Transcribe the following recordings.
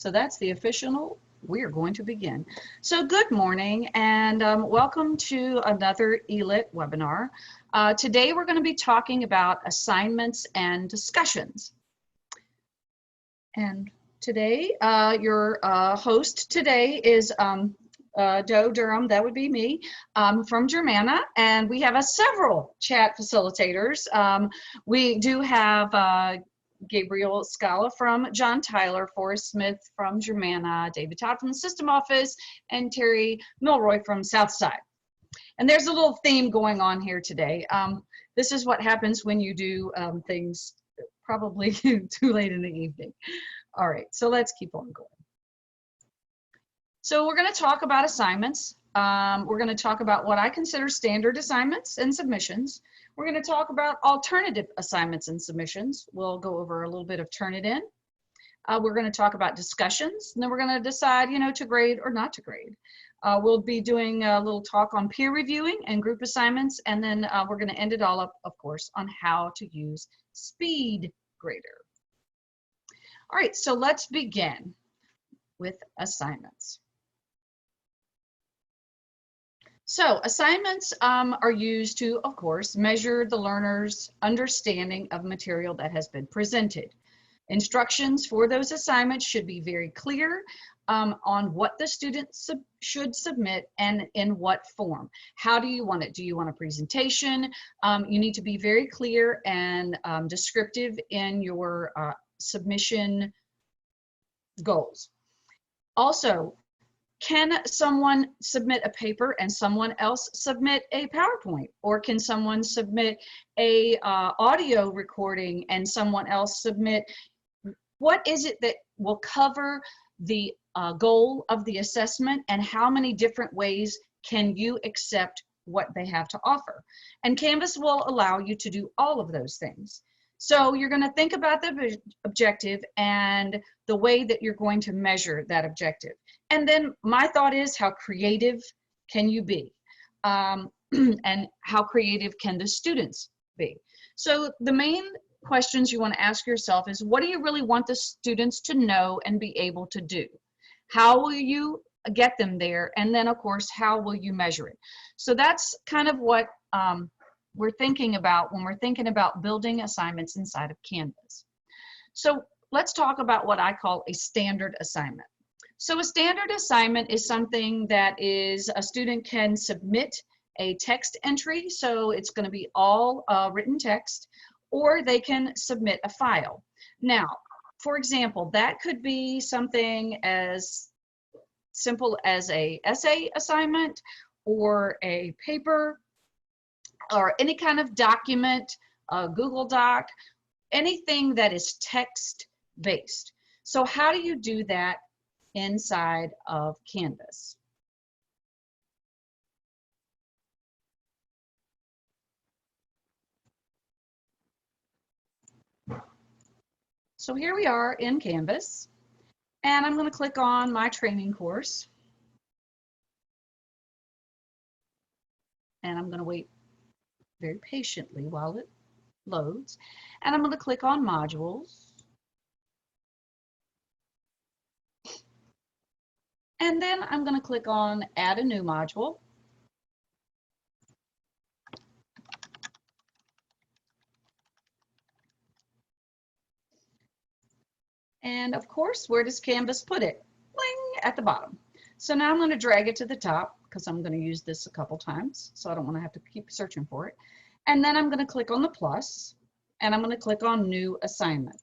So that's the official, we are going to begin. So good morning and welcome to another ELIT webinar. Today we're going to be talking about assignments and discussions. And today, your host today is Doe Durham, that would be me, from Germanna, and we have several chat facilitators. We do have Gabriel Scala from John Tyler, Forrest Smith from Germanna, David Todd from the System Office, and Terry Milroy from Southside. And there's a little theme going on here today. This is what happens when you do things probably too late in the evening. All right, so let's keep on going. So we're going to talk about assignments. We're going to talk about what I consider standard assignments and submissions. We're going to talk about alternative assignments and submissions. We'll go over a little bit of Turnitin. We're going to talk about discussions, and then we're going to decide, to grade or not to grade. We'll be doing a little talk on peer reviewing and group assignments, and then we're going to end it all up, of course, on how to use SpeedGrader. All right, so let's begin with assignments. So assignments are used to, of course, measure the learner's understanding of material that has been presented. Instructions for those assignments should be very clear on what the student should submit and in what form. How do you want it? Do you want a presentation? You need to be very clear and descriptive in your submission goals. Also, can someone submit a paper and someone else submit a PowerPoint? Or can someone submit a audio recording and someone else submit? What is it that will cover the goal of the assessment, and how many different ways can you accept what they have to offer? And Canvas will allow you to do all of those things. So you're going to think about the objective and the way that you're going to measure that objective. And then my thought is, how creative can you be? And how creative can the students be? So the main questions you want to ask yourself is, what do you really want the students to know and be able to do? How will you get them there? And then, of course, how will you measure it? So that's kind of what we're thinking about when we're thinking about building assignments inside of Canvas. So let's talk about what I call a standard assignment. So a standard assignment is something that is, a student can submit a text entry, so it's going to be all written text, or they can submit a file. Now, for example, that could be something as simple as an essay assignment or a paper or any kind of document, a Google Doc, anything that is text-based. So how do you do that inside of Canvas? So here we are in Canvas, and I'm going to click on my training course, and I'm going to wait very patiently while it loads, and I'm going to click on modules, and then I'm going to click on add a new module. And of course, where does Canvas put it? Bling, at the bottom. So now I'm going to drag it to the top because I'm going to use this a couple times, so I don't want to have to keep searching for it. And then I'm going to click on the plus, and I'm going to click on new assignment.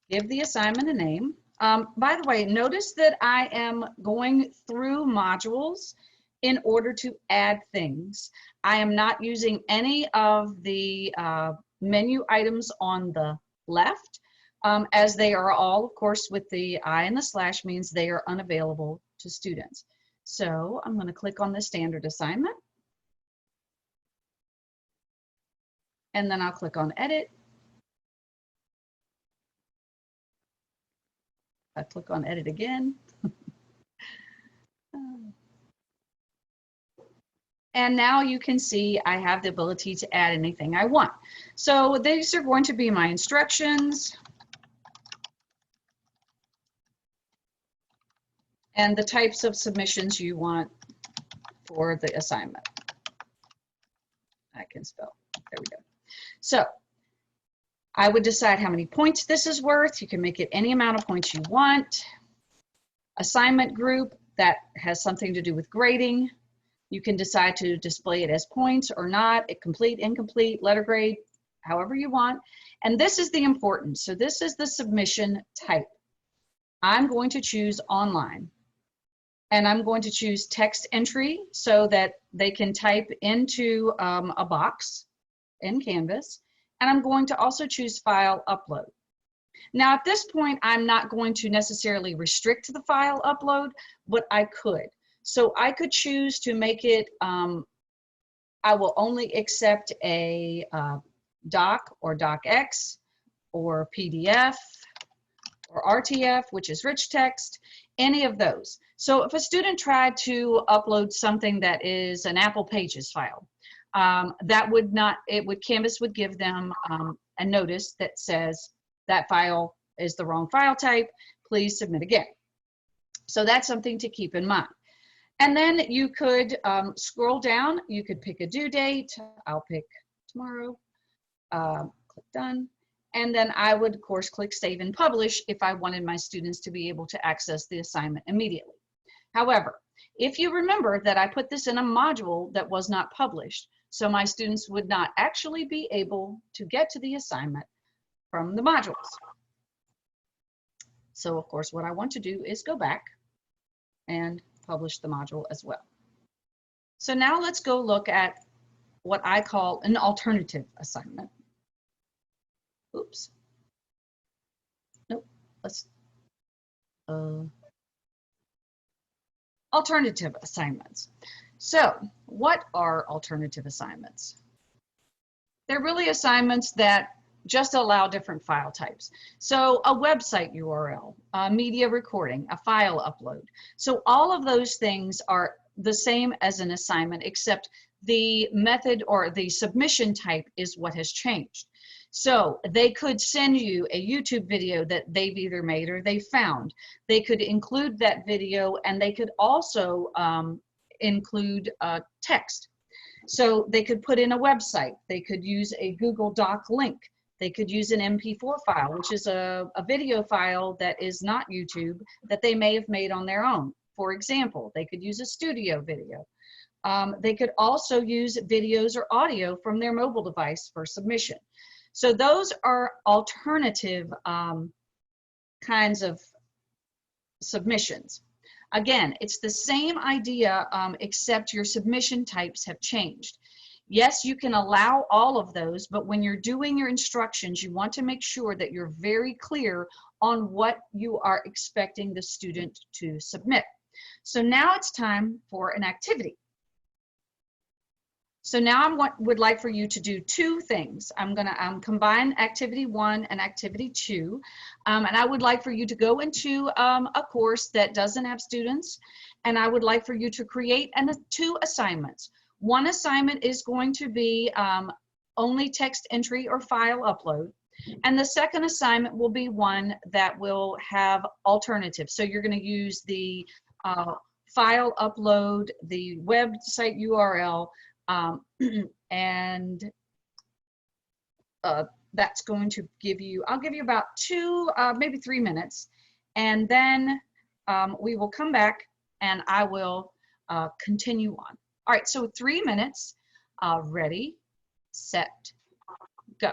Give the assignment a name. By the way, notice that I am going through modules in order to add things. I am not using any of the menu items on the left, as they are all, of course, with the I and the slash means they are unavailable to students. So I'm going to click on the standard assignment, and then I'll click on edit. I click on edit again. And now you can see I have the ability to add anything I want. So these are going to be my instructions and the types of submissions you want for the assignment. I can spell. There we go. So I would decide how many points this is worth. You can make it any amount of points you want. Assignment group, that has something to do with grading. You can decide to display it as points or not, complete, incomplete, letter grade, however you want. And this is the important. So this is the submission type. I'm going to choose online. And I'm going to choose text entry so that they can type into a box in Canvas. And I'm going to also choose file upload. Now at this point, I'm not going to necessarily restrict the file upload, but I could. So I could choose to make it, I will only accept a doc or docx or PDF or RTF, which is rich text, any of those. So if a student tried to upload something that is an Apple Pages file, that would not, Canvas would give them a notice that says that file is the wrong file type, please submit again. So that's something to keep in mind. And then you could scroll down, you could pick a due date, I'll pick tomorrow, click done. And then I would, of course, click Save and Publish if I wanted my students to be able to access the assignment immediately. However, if you remember that I put this in a module that was not published, so my students would not actually be able to get to the assignment from the modules. So, of course, what I want to do is go back and publish the module as well. So now let's go look at what I call an alternative assignment. Oops. Nope. Let's alternative assignments. So what are alternative assignments? They're really assignments that just allow different file types. So a website URL, a media recording, a file upload. So all of those things are the same as an assignment, except the method or the submission type is what has changed. So they could send you a YouTube video that they've either made or they found. They could include that video, and they could also include text. So they could put in a website. They could use a Google Doc link. They could use an MP4 file, which is a video file that is not YouTube that they may have made on their own. For example, they could use a studio video. They could also use videos or audio from their mobile device for submission. So those are alternative kinds of submissions. Again, it's the same idea, except your submission types have changed. Yes, you can allow all of those, but when you're doing your instructions, you want to make sure that you're very clear on what you are expecting the student to submit. So now it's time for an activity. So now I would like for you to do two things. I'm going to combine activity 1 and activity 2. And I would like for you to go into a course that doesn't have students. And I would like for you to create two assignments. One assignment is going to be only text entry or file upload. And the second assignment will be one that will have alternatives. So you're going to use the file upload, the website URL, and that's going to give you, I'll give you about 2, maybe 3 minutes, and then we will come back and I will continue on. All right, so 3 minutes, ready, set, go.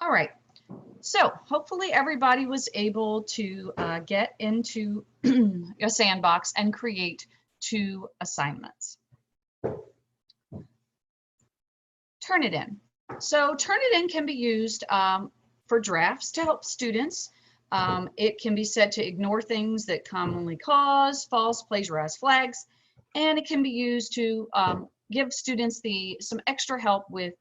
All right. So hopefully everybody was able to get into a sandbox and create 2 assignments. Turnitin. So Turnitin can be used for drafts to help students. It can be said to ignore things that commonly cause false plagiarized flags, and it can be used to give students some extra help with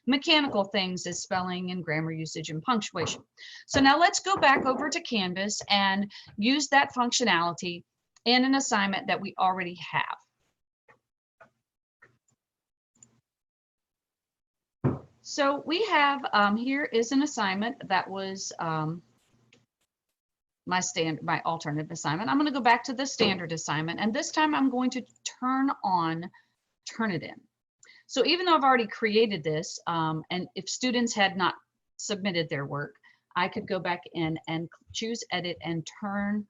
mechanical things as spelling and grammar usage and punctuation. So now let's go back over to Canvas and use that functionality in an assignment that we already have. So we have, here is an assignment that was my alternative assignment. I'm going to go back to the standard assignment, and this time I'm going to turn on Turnitin. So even though I've already created this, and if students had not submitted their work, I could go back in and choose edit and turn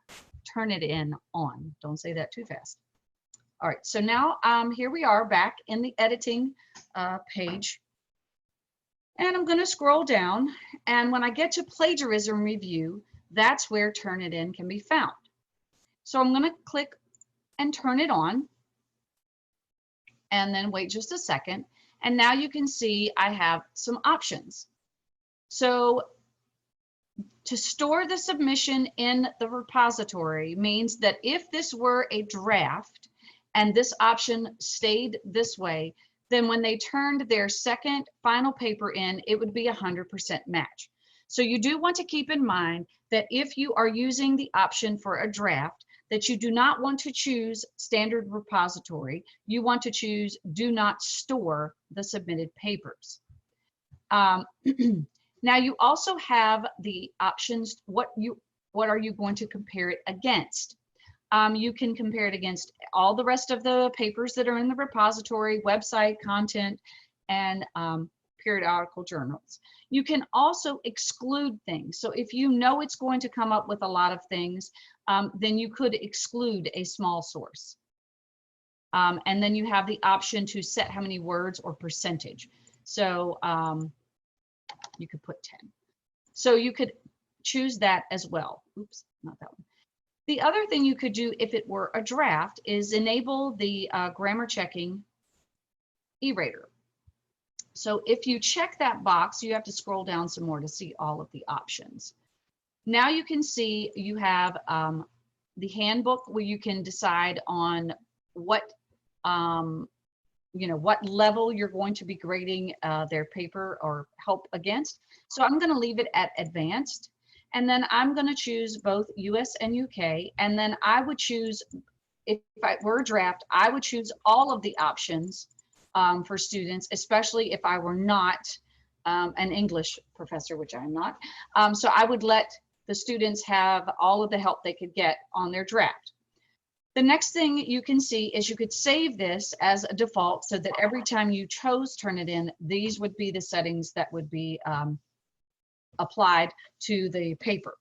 it in on. Don't say that too fast. All right, so now here we are back in the editing page. And I'm going to scroll down, and when I get to plagiarism review, that's where Turnitin can be found. So I'm going to click and turn it on, and then wait just a second. And now you can see I have some options. So to store the submission in the repository means that if this were a draft and this option stayed this way, then when they turned their second final paper in, it would be 100% match. So you do want to keep in mind that if you are using the option for a draft, that you do not want to choose standard repository. You want to choose do not store the submitted papers. Now you also have the options, what are you going to compare it against? You can compare it against all the rest of the papers that are in the repository, website, content, and periodical journals. You can also exclude things. So if you know it's going to come up with a lot of things, then you could exclude a small source. And then you have the option to set how many words or percentage. So you could put 10. So you could choose that as well. Oops, not that one. The other thing you could do if it were a draft is enable the grammar checking e-rater. So if you check that box, you have to scroll down some more to see all of the options. Now you can see you have the handbook where you can decide on what, what level you're going to be grading their paper or help against. So I'm going to leave it at advanced. And then I'm going to choose both US and UK. And then I would choose, if I were a draft, I would choose all of the options for students, especially if I were not an English professor, which I'm not. So I would let the students have all of the help they could get on their draft. The next thing you can see is you could save this as a default so that every time you chose Turnitin, these would be the settings that would be applied to the paper.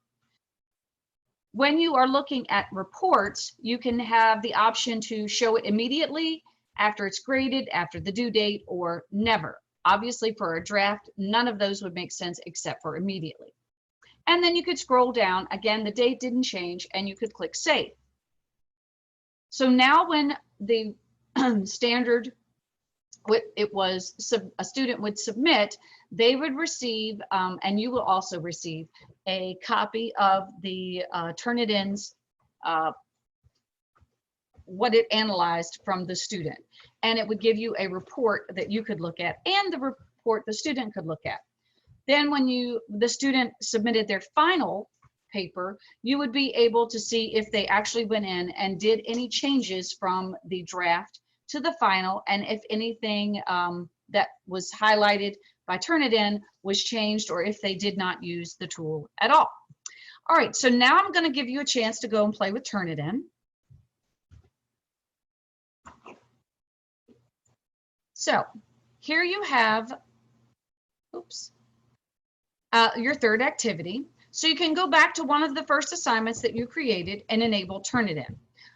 When you are looking at reports, you can have the option to show it immediately, after it's graded, after the due date, or never. Obviously for a draft, none of those would make sense except for immediately. And then you could scroll down, again, the date didn't change, and you could click save. So now when the standard, a student would submit, they would receive, and you will also receive, a copy of the Turnitin's, what it analyzed from the student. And it would give you a report that you could look at and the report the student could look at. Then when the student submitted their final paper, you would be able to see if they actually went in and did any changes from the draft to the final, and if anything that was highlighted by Turnitin was changed, or if they did not use the tool at all. All right, so now I'm going to give you a chance to go and play with Turnitin. So here you have, oops, your third activity. So you can go back to one of the first assignments that you created and enable Turnitin.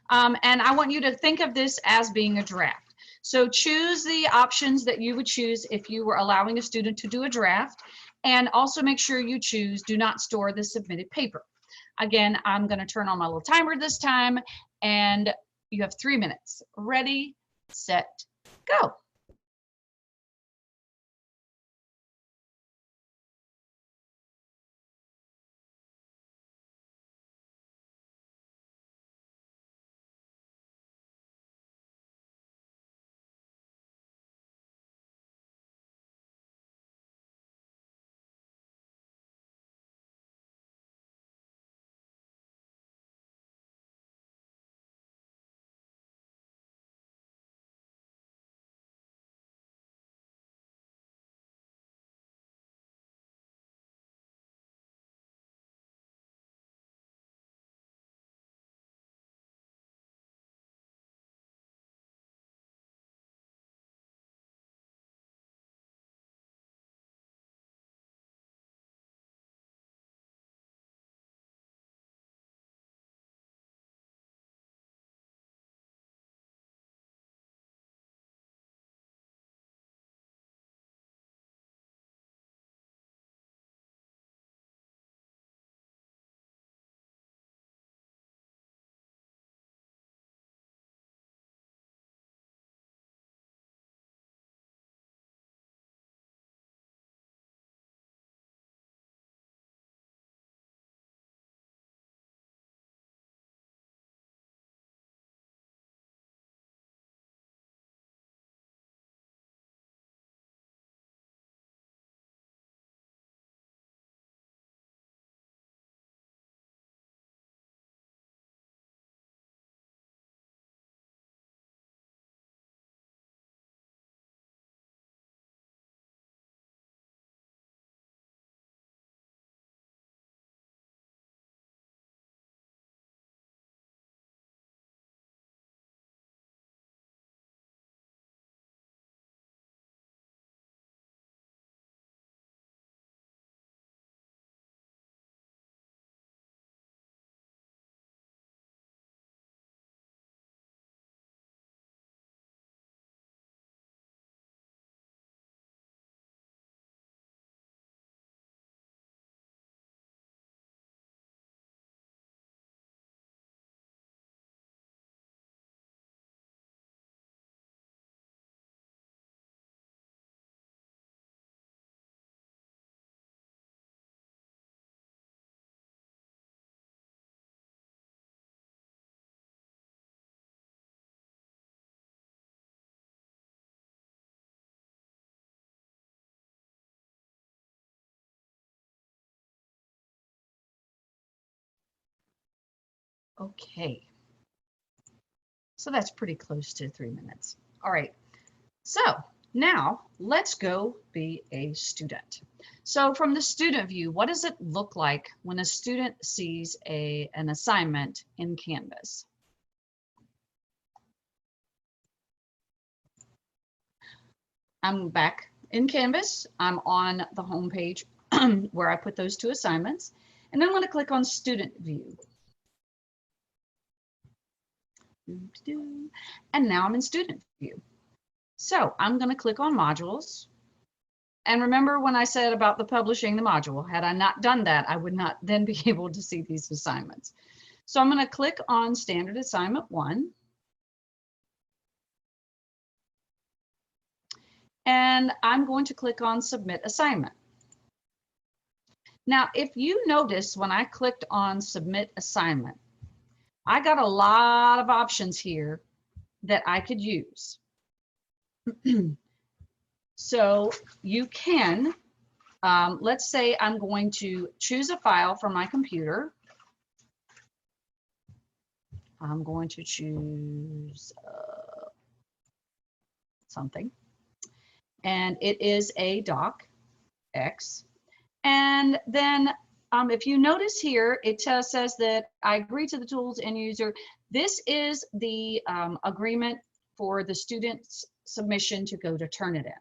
And I want you to think of this as being a draft. So choose the options that you would choose if you were allowing a student to do a draft, And also make sure you choose do not store the submitted paper. Again, I'm going to turn on my little timer this time, and you have 3 minutes. Ready, set, go. Okay. So that's pretty close to 3 minutes. All right. So now let's go be a student. So from the student view, what does it look like when a student sees an assignment in Canvas? I'm back in Canvas. I'm on the home page where I put those 2 assignments. And then I'm going to click on student view. And now I'm in student view. So I'm going to click on modules. And remember when I said about the publishing the module, had I not done that, I would not then be able to see these assignments. So I'm going to click on standard assignment 1. And I'm going to click on submit assignment. Now, if you notice when I clicked on submit assignment, I got a lot of options here that I could use. So you can, let's say I'm going to choose a file from my computer. I'm going to choose something, and it is a docx. And then if you notice here, it says that I agree to the tools end user. This is the agreement for the student's submission to go to Turnitin.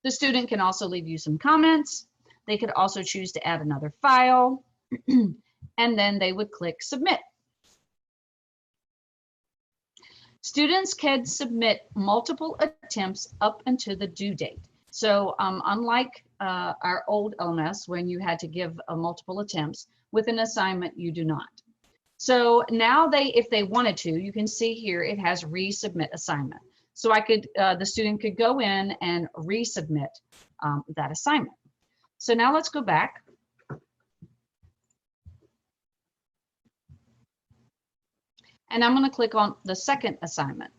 The student can also leave you some comments. They could also choose to add another file, and then they would click submit. Students can submit multiple attempts up until the due date. So unlike our old LMS, when you had to give multiple attempts, with an assignment, you do not. So now if they wanted to, you can see here, it has resubmit assignment. So the student could go in and resubmit that assignment. So now let's go back. And I'm going to click on the second assignment,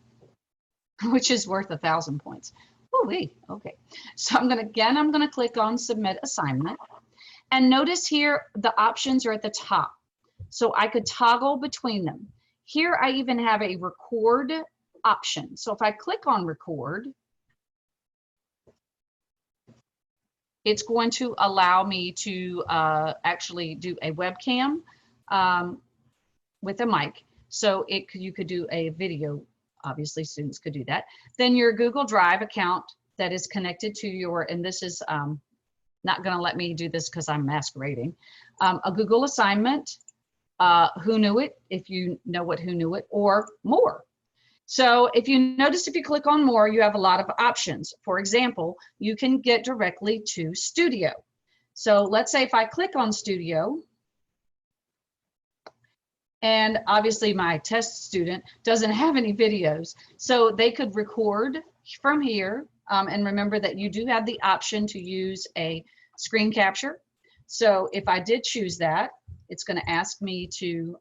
which is worth 1,000 points. Ooh-wee, okay. So I'm going to click on submit assignment. And notice here, the options are at the top. So I could toggle between them. Here I even have a record option. So if I click on record, it's going to allow me to actually do a webcam with a mic. So you could do a video. Obviously, students could do that. Then your Google Drive account that is connected to and this is not going to let me do this because I'm masquerading. A Google assignment, Who Knew It, if you know what Who Knew It, or more. So if you notice, if you click on more, you have a lot of options. For example, you can get directly to Studio. So let's say if I click on Studio, and obviously my test student doesn't have any videos, so they could record from here. And remember that you do have the option to use a screen capture. So if I did choose that, it's going to ask me to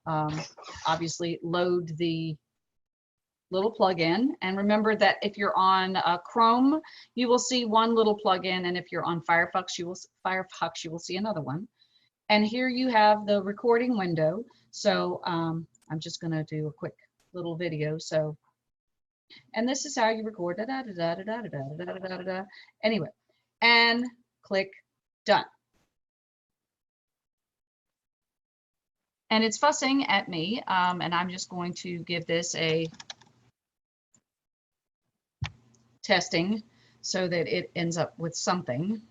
obviously load the little plugin. And remember that if you're on Chrome, you will see one little plugin, and if you're on Firefox, you will see another one. And here you have the recording window. So I'm just going to do a quick little video. So, and this is how you record. Anyway, and click done. And it's fussing at me, and I'm just going to give this a testing so that it ends up with something.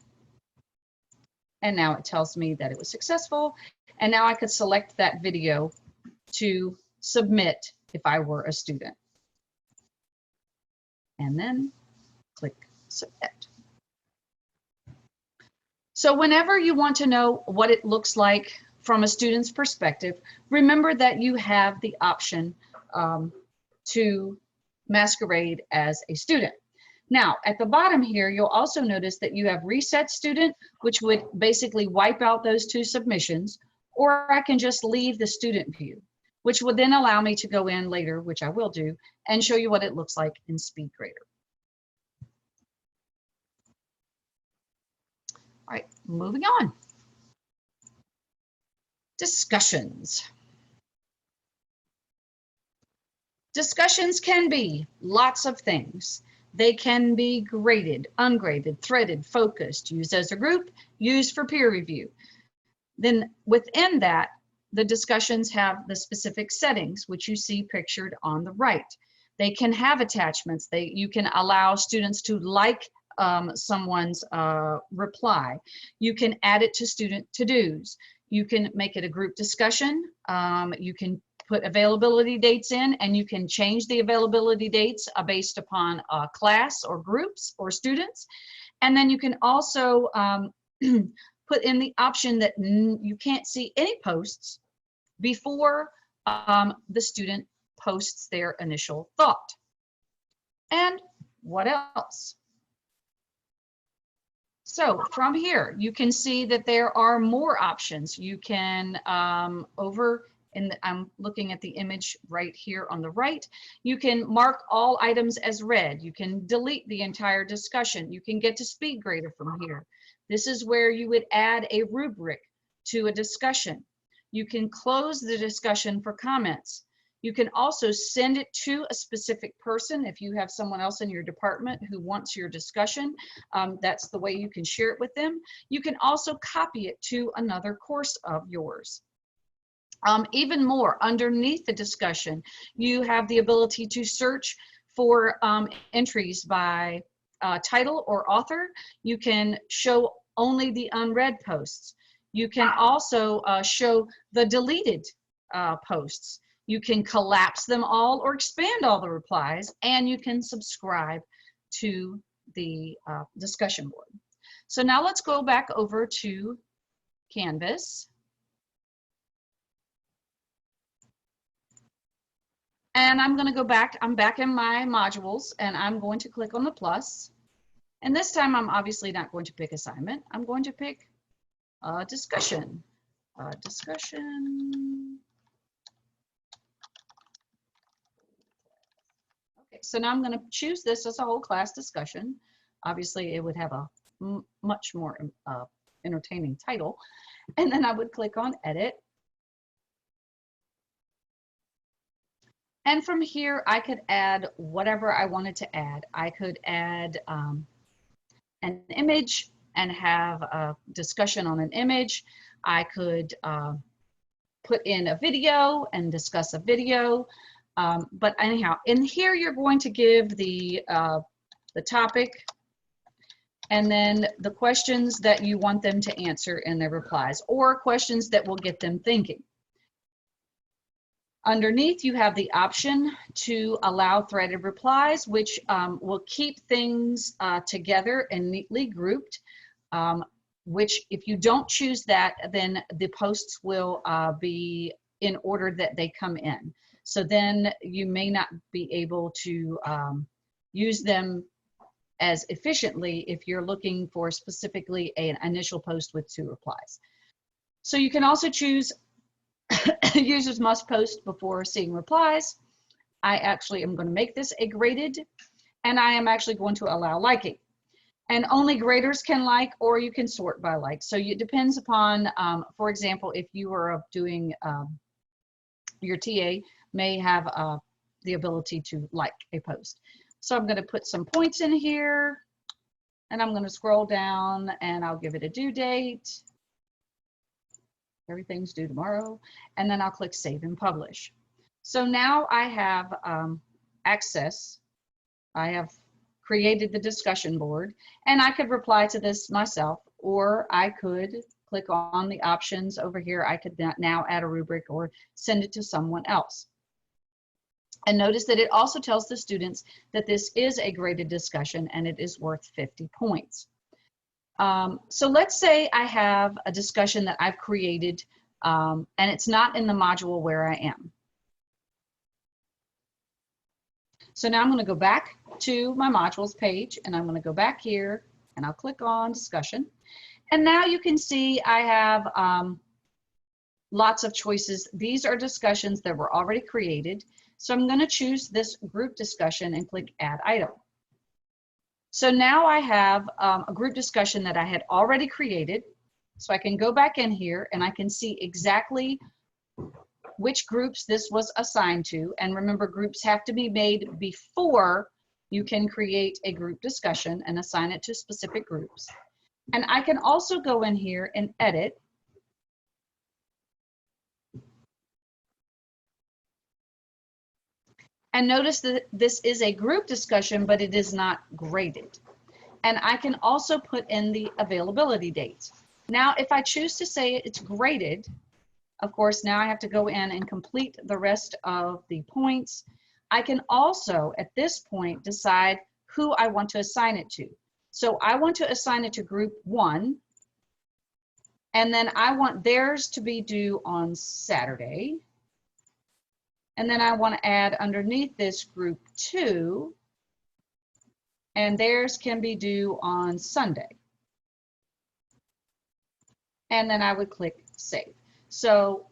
And now it tells me that it was successful. And now I could select that video to submit if I were a student. And then click submit. So whenever you want to know what it looks like from a student's perspective, remember that you have the option to masquerade as a student. Now, at the bottom here, you'll also notice that you have reset student, which would basically wipe out those two submissions, or I can just leave the student view, which would then allow me to go in later, which I will do, and show you what it looks like in SpeedGrader. All right, moving on. Discussions. Discussions can be lots of things. They can be graded, ungraded, threaded, focused, used as a group, used for peer review. Then within that, the discussions have the specific settings, which you see pictured on the right. They can have attachments. You can allow students to like someone's reply. You can add it to student to-dos. You can make it a group discussion. You can put availability dates in, and you can change the availability dates based upon class or groups or students. And then you can also put in the option that you can't see any posts before the student posts their initial thought. And what else? So from here, you can see that there are more options. You can I'm looking at the image right here on the right. You can mark all items as read. You can delete the entire discussion. You can get to SpeedGrader from here. This is where you would add a rubric to a discussion. You can close the discussion for comments. You can also send it to a specific person. If you have someone else in your department who wants your discussion, that's the way you can share it with them. You can also copy it to another course of yours. Even more, underneath the discussion, you have the ability to search for entries by title or author. You can show only the unread posts. You can also show the deleted posts. You can collapse them all or expand all the replies, and you can subscribe to the discussion board. So now let's go back over to Canvas. And I'm going to go back, I'm back in my modules, and I'm going to click on the plus. And this time I'm obviously not going to pick assignment. I'm going to pick discussion. Discussion. Okay, so now I'm going to choose this as a whole class discussion. Obviously, it would have a much more entertaining title. And then I would click on edit. And from here, I could add whatever I wanted to add. I could add an image and have a discussion on an image. I could put in a video and discuss a video. But anyhow, in here, you're going to give the topic and then the questions that you want them to answer in their replies, or questions that will get them thinking. Underneath, you have the option to allow threaded replies, which will keep things together and neatly grouped, which if you don't choose that, then the posts will be in order that they come in. So then you may not be able to use them as efficiently if you're looking for specifically an initial post with 2 replies. So you can also choose users must post before seeing replies. I actually am going to make this a graded, and I am actually going to allow liking. And only graders can like, or you can sort by like. So it depends upon, for example, if you are doing, your TA may have the ability to like a post. So I'm going to put some points in here, and I'm going to scroll down, and I'll give it a due date. Everything's due tomorrow, and then I'll click save and publish. So now I have access. I have created the discussion board, and I could reply to this myself, or I could click on the options over here. I could now add a rubric or send it to someone else. And notice that it also tells the students that this is a graded discussion and it is worth 50 points. So let's say I have a discussion that I've created and it's not in the module where I am. So now I'm going to go back to my modules page, and I'm going to go back here and I'll click on discussion. And now you can see I have lots of choices. These are discussions that were already created. So I'm going to choose this group discussion and click add item. So now I have a group discussion that I had already created. So I can go back in here and I can see exactly which groups this was assigned to. And remember, groups have to be made before you can create a group discussion and assign it to specific groups. And I can also go in here and edit. And notice that this is a group discussion, but it is not graded. And I can also put in the availability dates. Now, if I choose to say it's graded, of course, now I have to go in and complete the rest of the points. I can also, at this point, decide who I want to assign it to. So I want to assign it to group 1, and then I want theirs to be due on Saturday. And then I want to add underneath this group 2, and theirs can be due on Sunday. And then I would click save. So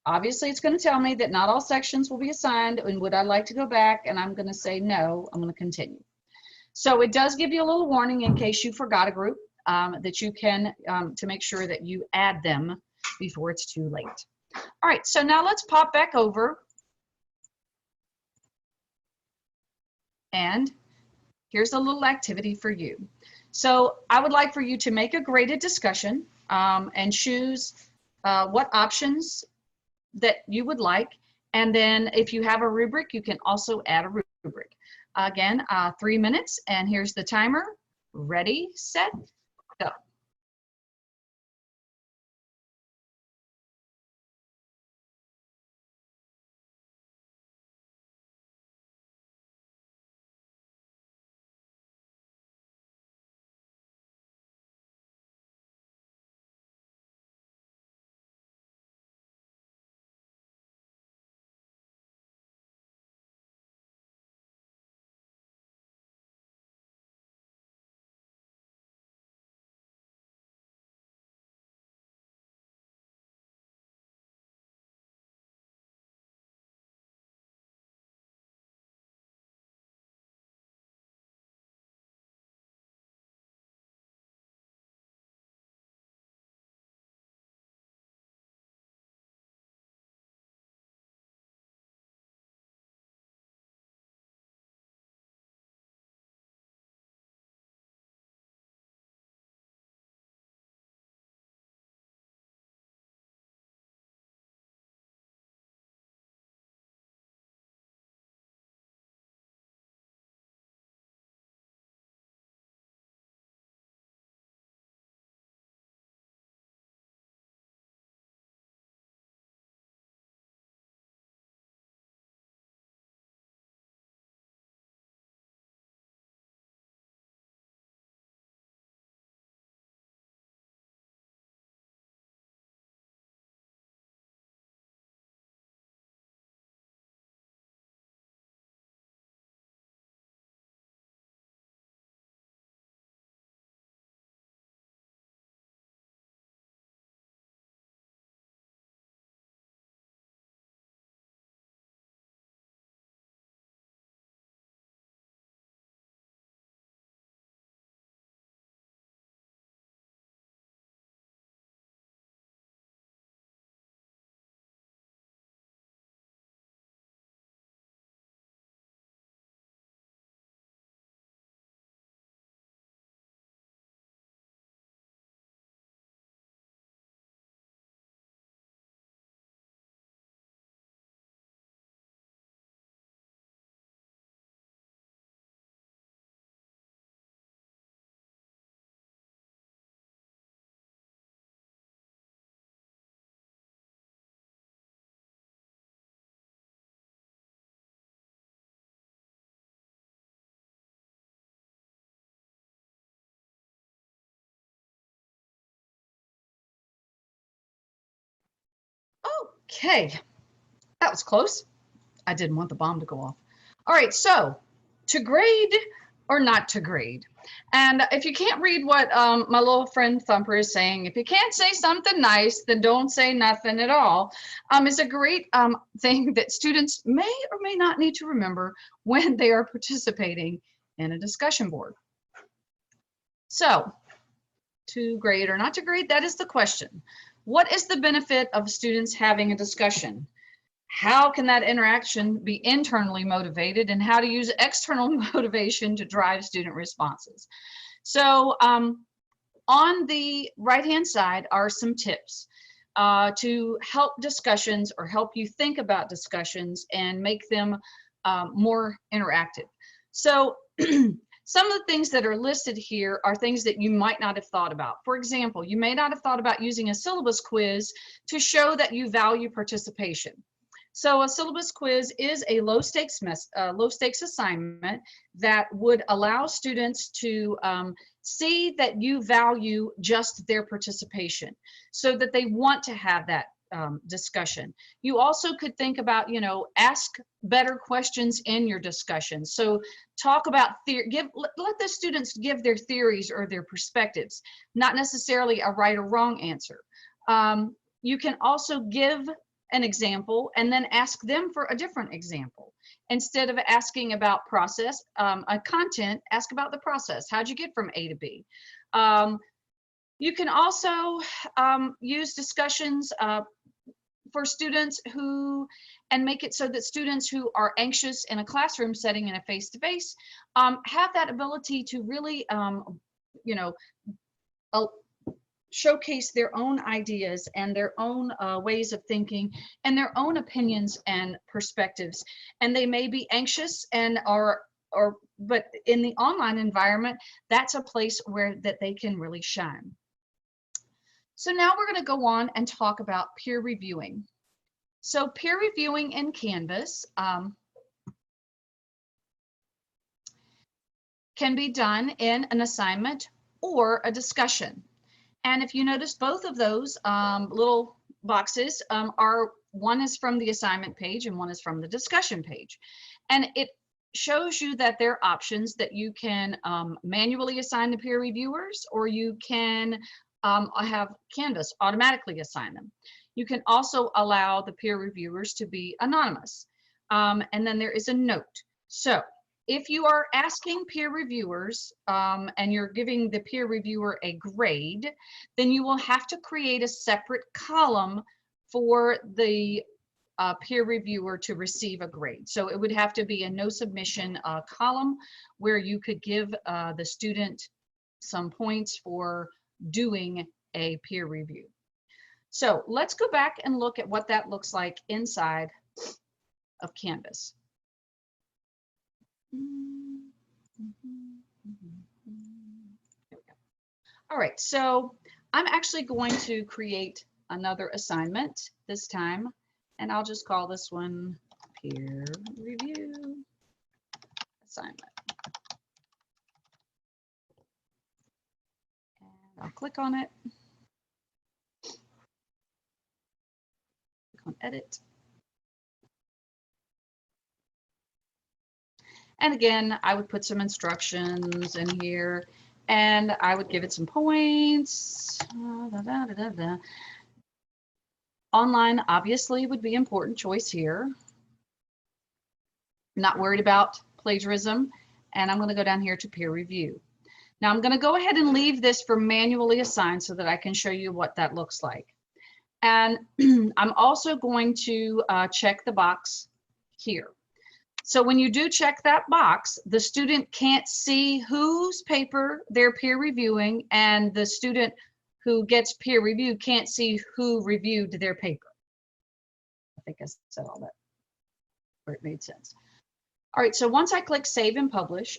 obviously it's going to tell me that not all sections will be assigned, and would I like to go back? And I'm going to say no, I'm going to continue. So it does give you a little warning in case you forgot a group that you can, to make sure that you add them before it's too late. All right, so now let's pop back over. And here's a little activity for you. So I would like for you to make a graded discussion and choose what options that you would like. And then if you have a rubric, you can also add a rubric. Again, 3 minutes, and here's the timer. Ready, set, go. Okay, that was close. I didn't want the bomb to go off. All right, so to grade or not to grade. And if you can't read what my little friend Thumper is saying, if you can't say something nice, then don't say nothing at all, is a great thing that students may or may not need to remember when they are participating in a discussion board. So, to grade or not to grade, that is the question. What is the benefit of students having a discussion? How can that interaction be internally motivated, and how to use external motivation to drive student responses? So on the right-hand side are some tips to help discussions or help you think about discussions and make them more interactive. So some of the things that are listed here are things that you might not have thought about. For example, you may not have thought about using a syllabus quiz to show that you value participation. So a syllabus quiz is a low stakes assignment that would allow students to see that you value just their participation, so that they want to have that discussion. You also could think about, you know, ask better questions in your discussion. So talk about let the students give their theories or their perspectives, not necessarily a right or wrong answer. You can also give an example and then ask them for a different example. Instead of asking about a content, ask about the process. How'd you get from A to B? You can also use discussions for students and make it so that students who are anxious in a classroom setting in a face-to-face have that ability to really, you know, showcase their own ideas and their own ways of thinking and their own opinions and perspectives. And they may be anxious but in the online environment, that's a place where that they can really shine. So now we're going to go on and talk about peer reviewing. So peer reviewing in Canvas can be done in an assignment or a discussion. And if you notice, both of those little boxes one is from the assignment page and one is from the discussion page. And it shows you that there are options that you can manually assign the peer reviewers, or you can have Canvas automatically assign them. You can also allow the peer reviewers to be anonymous. And then there is a note. So if you are asking peer reviewers and you're giving the peer reviewer a grade, then you will have to create a separate column for the peer reviewer to receive a grade. So it would have to be a no submission column where you could give the student some points for doing a peer review. So let's go back and look at what that looks like inside of Canvas. All right, so I'm actually going to create another assignment this time, and I'll just call this one peer review assignment. And I'll click on it, click on edit. And again, I would put some instructions in here and I would give it some points. Online obviously would be important choice here. I'm not worried about plagiarism. And I'm going to go down here to peer review. Now I'm going to go ahead and leave this for manually assigned so that I can show you what that looks like. And I'm also going to check the box here. So when you do check that box, the student can't see whose paper they're peer reviewing, and the student who gets peer reviewed can't see who reviewed their paper. I think I said all that where it made sense. All right, so once I click Save and Publish,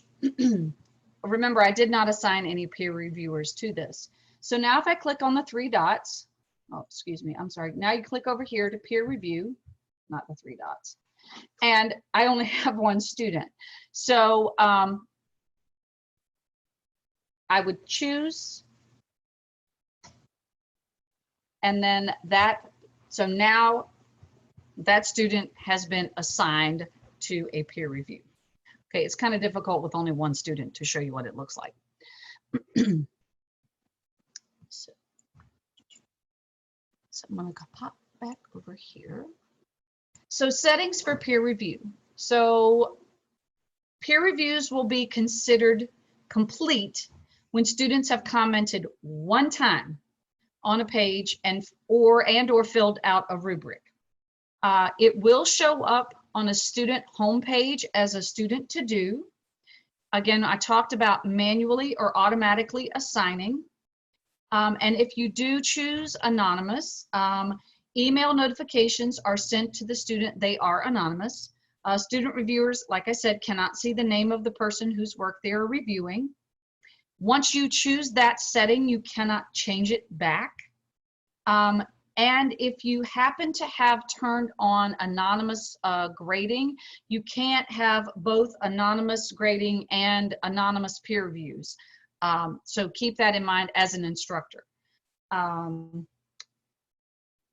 remember I did not assign any peer reviewers to this. So now if I click on the three dots, oh, excuse me, I'm sorry. Now you click over here to peer review, not the three dots. And I only have one student. So I would choose, and then that, so now that student has been assigned to a peer review. Okay, it's kind of difficult with only one student to show you what it looks like. So I'm going to pop back over here. So settings for peer review. So peer reviews will be considered complete when students have commented one time on a page and or filled out a rubric. It will show up on a student homepage as a student to do. Again, I talked about manually or automatically assigning. And if you do choose anonymous, email notifications are sent to the student. They are anonymous. Student reviewers, like I said, cannot see the name of the person whose work they are reviewing. Once you choose that setting, you cannot change it back. And if you happen to have turned on anonymous grading, you can't have both anonymous grading and anonymous peer reviews. So keep that in mind as an instructor.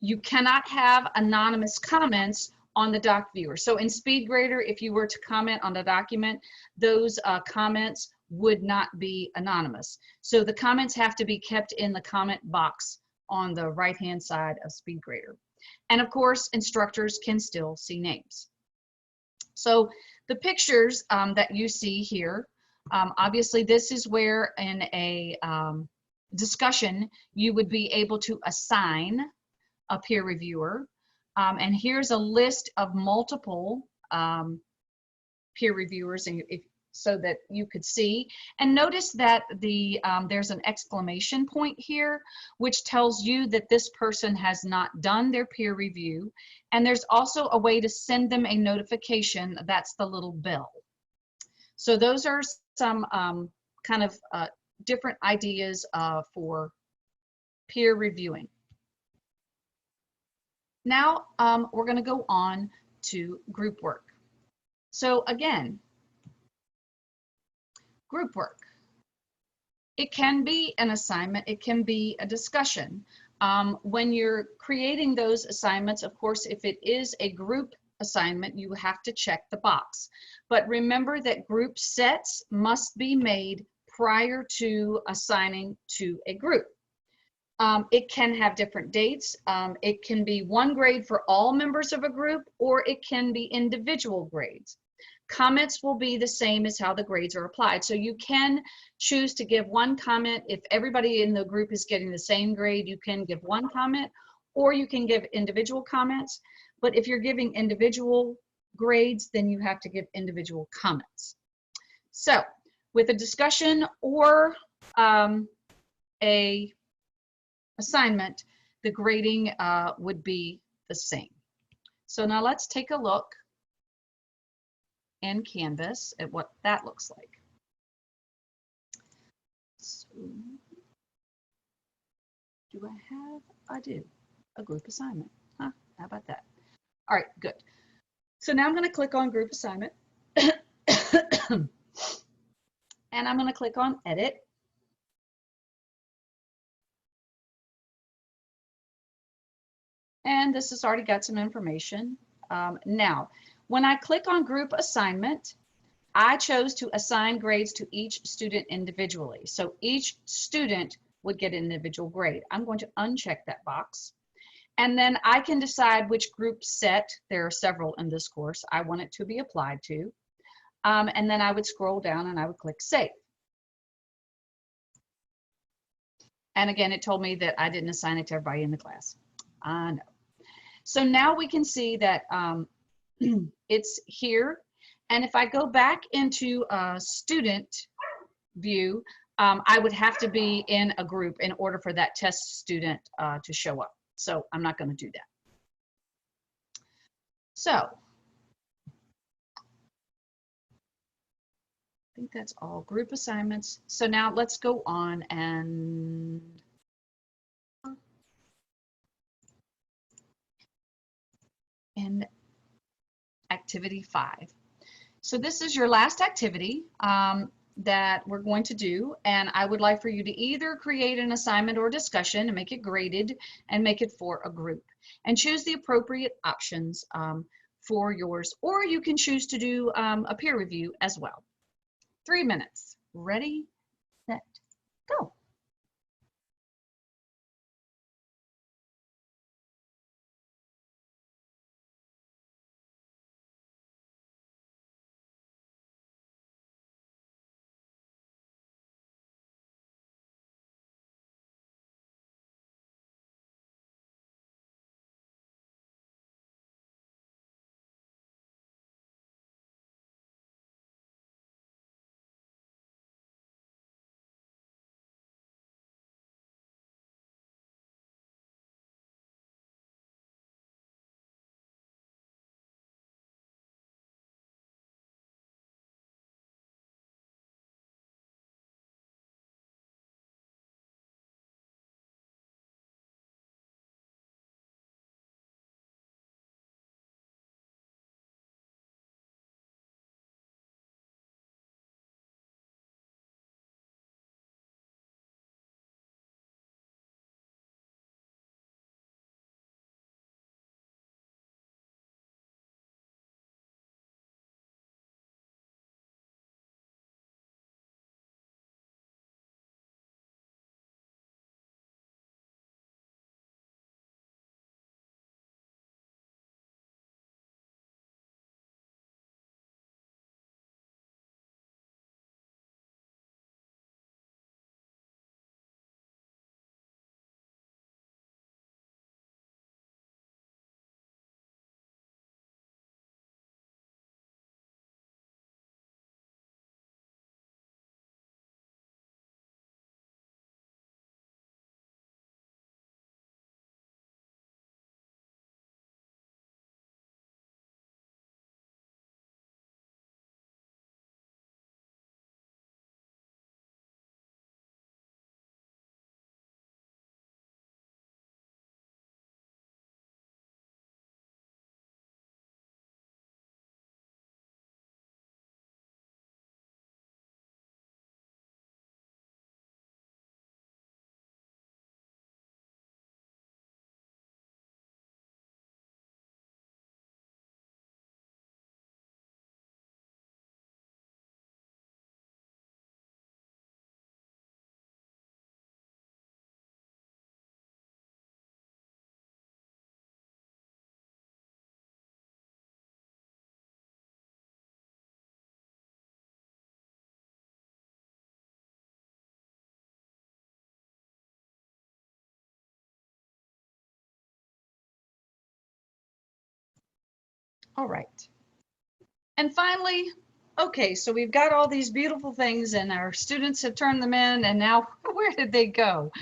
You cannot have anonymous comments on the doc viewer. So in SpeedGrader, if you were to comment on the document, those comments would not be anonymous. So the comments have to be kept in the comment box on the right-hand side of SpeedGrader. And of course, instructors can still see names. So the pictures that you see here, obviously this is where in a discussion, you would be able to assign a peer reviewer. And here's a list of multiple peer reviewers, and so that you could see. And notice that there's an exclamation point here, which tells you that this person has not done their peer review. And there's also a way to send them a notification. That's the little bell. So those are some kind of different ideas for peer reviewing. Now we're going to go on to group work. So again, group work. It can be an assignment, it can be a discussion. When you're creating those assignments, of course, if it is a group assignment, you have to check the box. But remember that group sets must be made prior to assigning to a group. It can have different dates. It can be one grade for all members of a group, or it can be individual grades. Comments will be the same as how the grades are applied. So you can choose to give one comment. If everybody in the group is getting the same grade, you can give one comment, or you can give individual comments. But if you're giving individual grades, then you have to give individual comments. So with a discussion or a assignment, the grading would be the same. So now let's take a look in Canvas at what that looks like. So, do I have? I do. A group assignment. Huh? How about that? All right, good. So now I'm going to click on group assignment. And I'm going to click on edit. And this has already got some information. Now, when I click on group assignment, I chose to assign grades to each student individually. So each student would get an individual grade. I'm going to uncheck that box. And then I can decide which group set, there are several in this course, I want it to be applied to. And then I would scroll down and I would click save. And again, it told me that I didn't assign it to everybody in the class. I know. So now we can see that it's here. And if I go back into student view, I would have to be in a group in order for that test student to show up. So I'm not going to do that. So I think that's all group assignments. So now let's go on and activity 5. So this is your last activity. that we're going to do, and I would like for you to either create an assignment or discussion and make it graded and make it for a group, and choose the appropriate options for yours, or you can choose to do a peer review as well. 3 minutes. Ready, set, go. All right. And finally, okay, so we've got all these beautiful things and our students have turned them in, and now where did they go?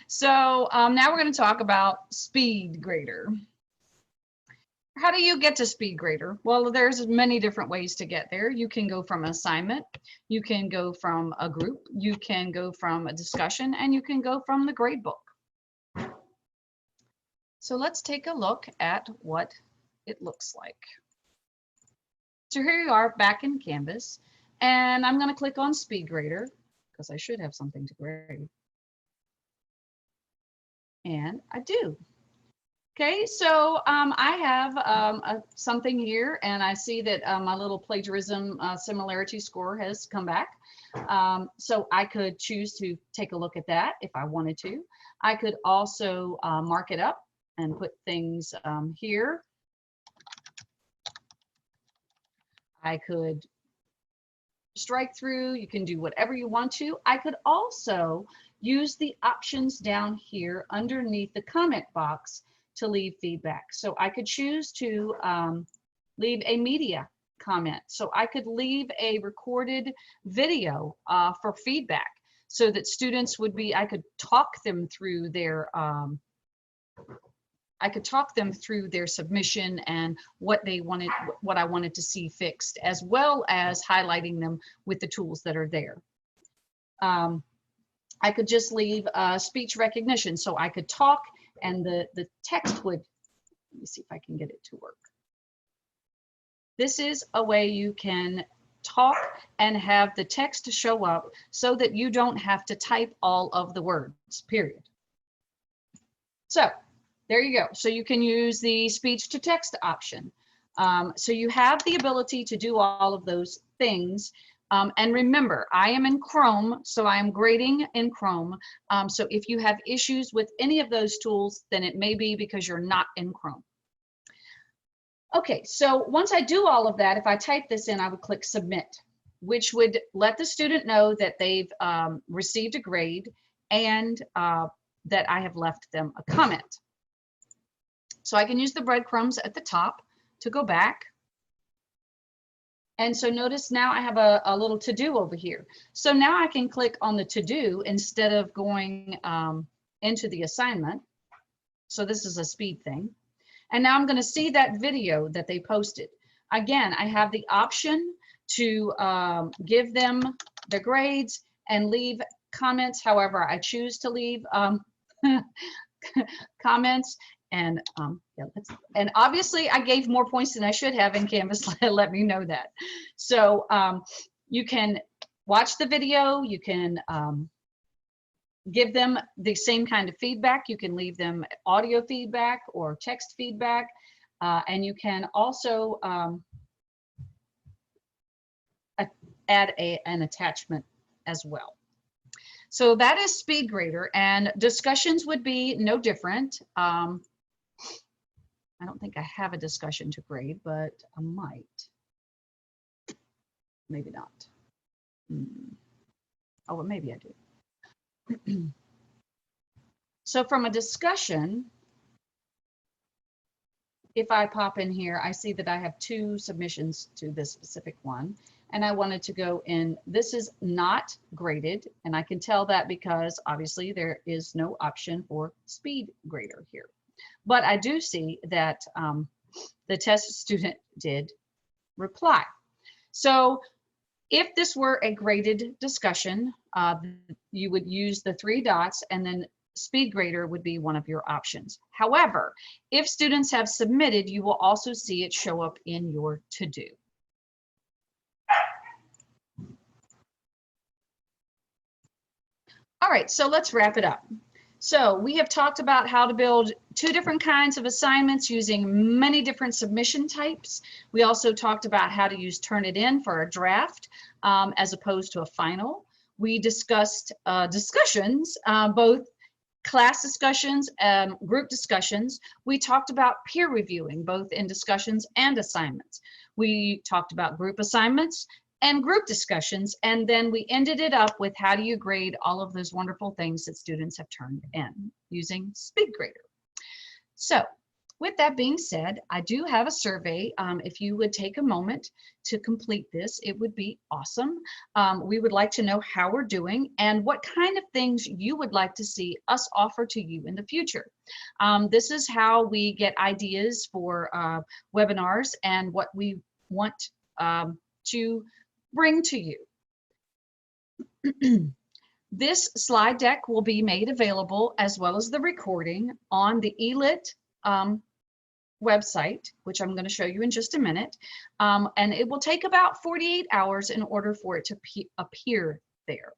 So now we're going to talk about SpeedGrader. How do you get to SpeedGrader? Well, there's many different ways to get there. You can go from an assignment, you can go from a group, you can go from a discussion, and you can go from the gradebook. So let's take a look at what it looks like. So here you are back in Canvas, and I'm going to click on SpeedGrader because I should have something to grade. And I do. Okay, so I have something here, and I see that my little plagiarism similarity score has come back. So I could choose to take a look at that if I wanted to. I could also mark it up and put things here. I could strike through, you can do whatever you want to. I could also use the options down here underneath the comment box to leave feedback. So I could choose to leave a media comment. So I could leave a recorded video for feedback so that students would be, I could talk them through their submission and what they wanted, what I wanted to see fixed, as well as highlighting them with the tools that are there. I could just leave speech recognition, so I could talk and the text would, let me see if I can get it to work. This is a way you can talk and have the text show up so that you don't have to type all of the words, period. So there you go. So you can use the speech to text option. So you have the ability to do all of those things. And remember, I am in Chrome, so I am grading in Chrome. So if you have issues with any of those tools, then it may be because you're not in Chrome. Okay, so once I do all of that, if I type this in, I would click submit, which would let the student know that they've received a grade and that I have left them a comment. So I can use the breadcrumbs at the top to go back. And so notice now I have a little to-do over here. So now I can click on the to-do instead of going into the assignment. So this is a speed thing. And now I'm going to see that video that they posted. Again, I have the option to give them the grades and leave comments. However, I choose to leave comments. And yeah, and obviously I gave more points than I should have, and Canvas let me know that. So you can watch the video, you can give them the same kind of feedback, you can leave them audio feedback or text feedback, and you can also add an attachment as well. So that is SpeedGrader, and discussions would be no different. I don't think I have a discussion to grade, but I might. Maybe not. Oh, well, maybe I do. So from a discussion, if I pop in here, I see that I have 2 submissions to this specific one, and I wanted to go in. This is not graded, and I can tell that because obviously there is no option for SpeedGrader here. But I do see that the test student did reply. So if this were a graded discussion, you would use the 3 dots, and then SpeedGrader would be one of your options. However, if students have submitted, you will also see it show up in your to-do. All right, so let's wrap it up. So we have talked about how to build 2 different kinds of assignments using many different submission types. We also talked about how to use Turnitin for a draft as opposed to a final. We discussed discussions, both class discussions, group discussions. We talked about peer reviewing, both in discussions and assignments. We talked about group assignments and group discussions, and then we ended it up with how do you grade all of those wonderful things that students have turned in using SpeedGrader. So with that being said, I do have a survey. If you would take a moment to complete this, it would be awesome. We would like to know how we're doing and what kind of things you would like to see us offer to you in the future. This is how we get ideas for webinars and what we want to bring to you. This slide deck will be made available, as well as the recording, on the eLit website, which I'm going to show you in just a minute. And it will take about 48 hours in order for it to appear there.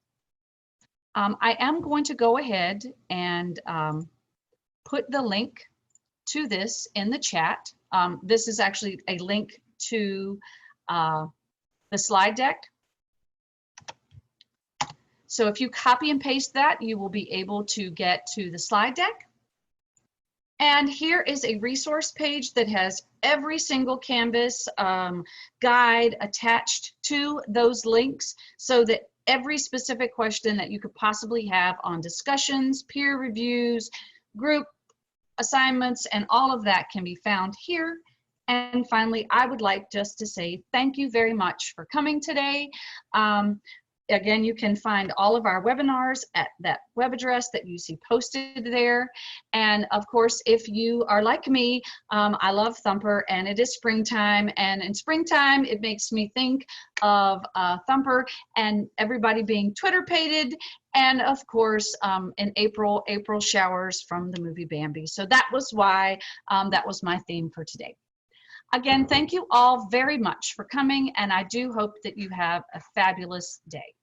I am going to go ahead and put the link to this in the chat. This is actually a link to the slide deck. So if you copy and paste that, you will be able to get to the slide deck. And here is a resource page that has every single Canvas guide attached to those links, so that every specific question that you could possibly have on discussions, peer reviews, group assignments, and all of that can be found here. And finally, I would like just to say thank you very much for coming today. Again, you can find all of our webinars at that web address that you see posted there. And of course, if you are like me, I love Thumper, and it is springtime. And in springtime, it makes me think of Thumper and everybody being Twitter-pated. And of course, in April showers from the movie Bambi. So that was why that was my theme for today. Again, thank you all very much for coming, and I do hope that you have a fabulous day.